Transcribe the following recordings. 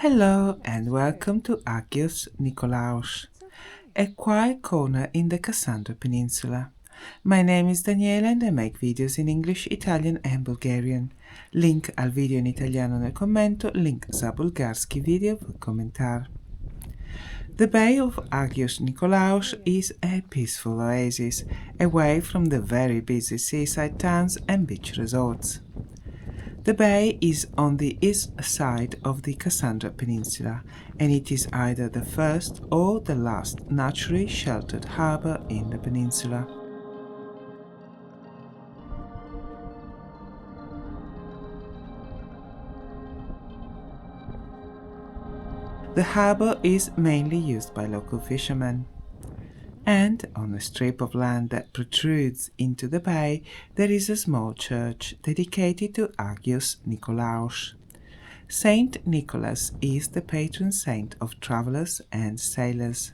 Hello and welcome to Agios Nikolaos, a quiet corner in the Kassandra Peninsula. My name is Daniela and I make videos in English, Italian and Bulgarian. Link al video in italiano nel commento, link za bulgarski video v komentar. The Bay of Agios Nikolaos is a peaceful oasis, away from the very busy seaside towns and beach resorts. The bay is on the east side of the Kassandra Peninsula, and it is either the first or the last naturally sheltered harbour in the peninsula. The harbour is mainly used by local fishermen. And on a strip of land that protrudes into the bay, there is a small church dedicated to Agios Nikolaos. Saint Nicholas is the patron saint of travellers and sailors.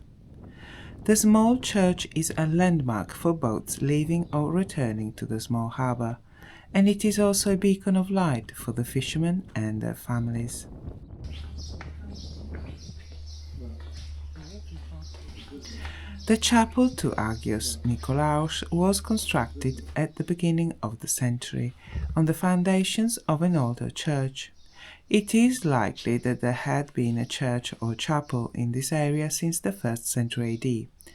The small church is a landmark for boats leaving or returning to the small harbour, and it is also a beacon of light for the fishermen and their families. The chapel to Agios Nikolaos was constructed at the beginning of the century on the foundations of an older church. It is likely that there had been a church or chapel in this area since the 1st century AD,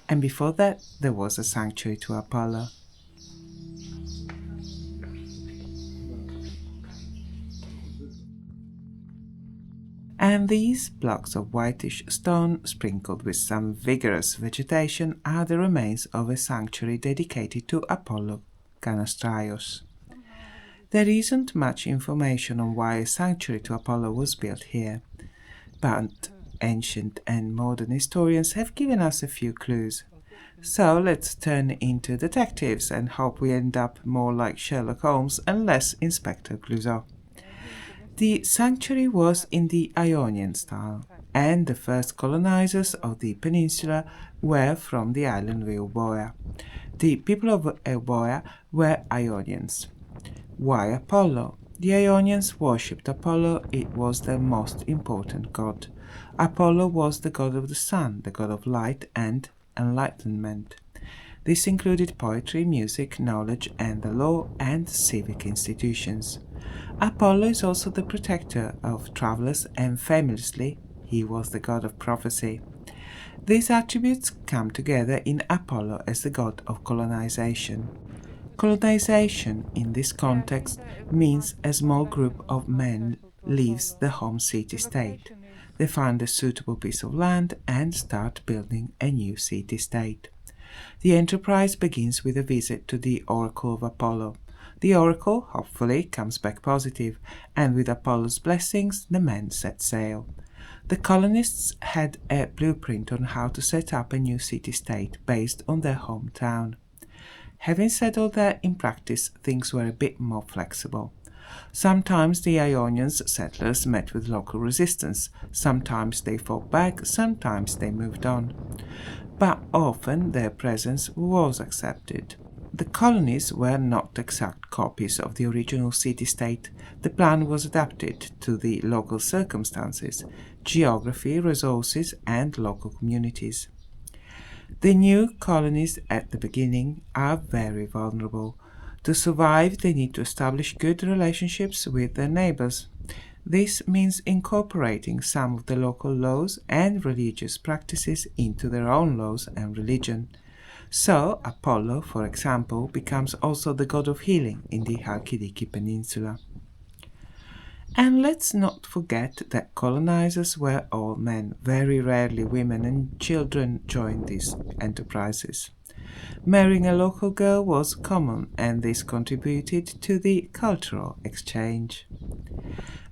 and before that there was a sanctuary to Apollo. And these blocks of whitish stone, sprinkled with some vigorous vegetation, are the remains of a sanctuary dedicated to Apollo Kanastraios. There isn't much information on why a sanctuary to Apollo was built here, but ancient and modern historians have given us a few clues. So let's turn into detectives and hope we end up more like Sherlock Holmes and less Inspector Clouseau. The sanctuary was in the Ionian style, and the first colonizers of the peninsula were from the island of Euboea. The people of Euboea were Ionians. Why Apollo? The Ionians worshipped Apollo. It was their most important god. Apollo was the god of the sun, the god of light and enlightenment. This included poetry, music, knowledge, and the law and civic institutions. Apollo is also the protector of travelers, and famously, he was the god of prophecy. These attributes come together in Apollo as the god of colonization. Colonization, in this context, means a small group of men leaves the home city-state. They find a suitable piece of land and start building a new city-state. The enterprise begins with a visit to the oracle of Apollo. The oracle, hopefully, comes back positive, and with Apollo's blessings, the men set sail. The colonists had a blueprint on how to set up a new city-state based on their hometown. Having settled there, in practice, things were a bit more flexible. Sometimes the Ionians settlers met with local resistance, sometimes they fought back, sometimes they moved on. But often their presence was accepted. The colonies were not exact copies of the original city-state. The plan was adapted to the local circumstances, geography, resources, and local communities. The new colonies at the beginning are very vulnerable. To survive, they need to establish good relationships with their neighbors. This means incorporating some of the local laws and religious practices into their own laws and religion. So, Apollo, for example, becomes also the god of healing in the Halkidiki Peninsula. And let's not forget that colonizers were all men. Very rarely women and children joined these enterprises. Marrying a local girl was common, and this contributed to the cultural exchange.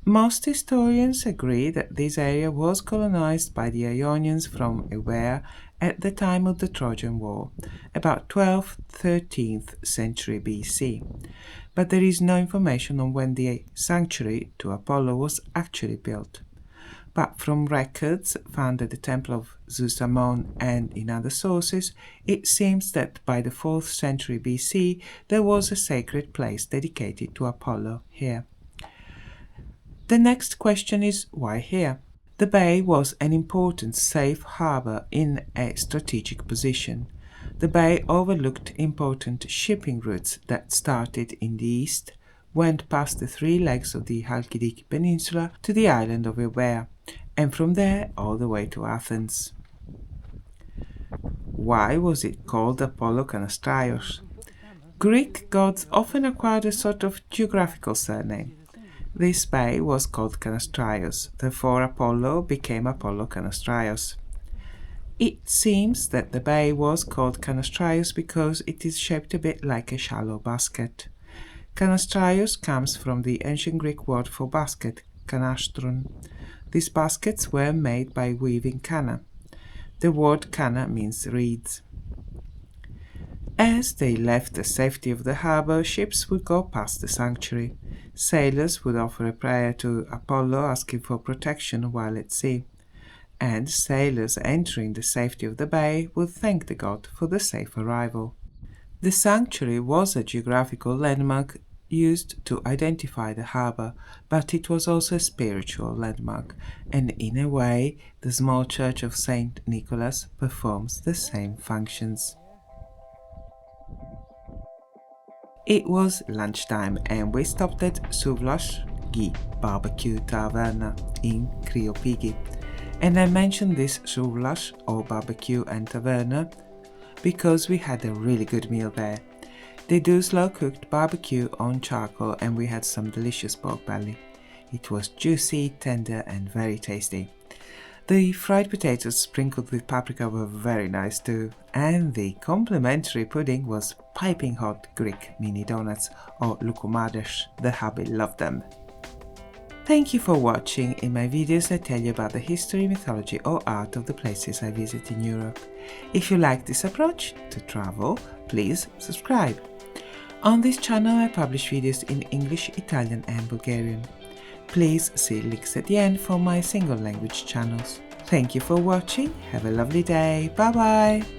Most historians agree that this area was colonized by the Ionians from Euboea at the time of the Trojan War, about 12th–13th century BC, but there is no information on when the sanctuary to Apollo was actually built. But from records found at the Temple of Zeus Ammon and in other sources, it seems that by the 4th century BC there was a sacred place dedicated to Apollo here. The next question is why here? The bay was an important safe harbour in a strategic position. The bay overlooked important shipping routes that started in the east, went past the three legs of the Halkidiki Peninsula to the island of Euboea, and from there all the way to Athens. Why was it called Apollo Kanastraios? Greek gods often acquired a sort of geographical surname. This bay was called Kanastraios, therefore Apollo became Apollo Kanastraios. It seems that the bay was called Kanastraios because it is shaped a bit like a shallow basket. Kanastraios comes from the ancient Greek word for basket, kanastron. These baskets were made by weaving kanna. The word kanna means reeds. As they left the safety of the harbour, ships would go past the sanctuary. Sailors would offer a prayer to Apollo asking for protection while at sea, and sailors entering the safety of the bay would thank the god for the safe arrival. The sanctuary was a geographical landmark used to identify the harbour, but it was also a spiritual landmark, and in a way the small church of Saint Nicholas performs the same functions. It was lunchtime and we stopped at Sούvlas Ghi BBQ taverna in Kriopighi, and I mentioned this Souvlas or barbecue and taverna because we had a really good meal there. They do slow-cooked barbecue on charcoal and we had some delicious pork belly. It was juicy, tender and very tasty. The fried potatoes sprinkled with paprika were very nice too, and the complimentary pudding was piping hot Greek mini donuts or loukoumades. The hubby loved them. Thank you for watching. In my videos I tell you about the history, mythology or art of the places I visit in Europe. If you like this approach to travel, please subscribe. On this channel I publish videos in English, Italian and Bulgarian. Please see links at the end for my single language channels. Thank you for watching, have a lovely day, bye bye!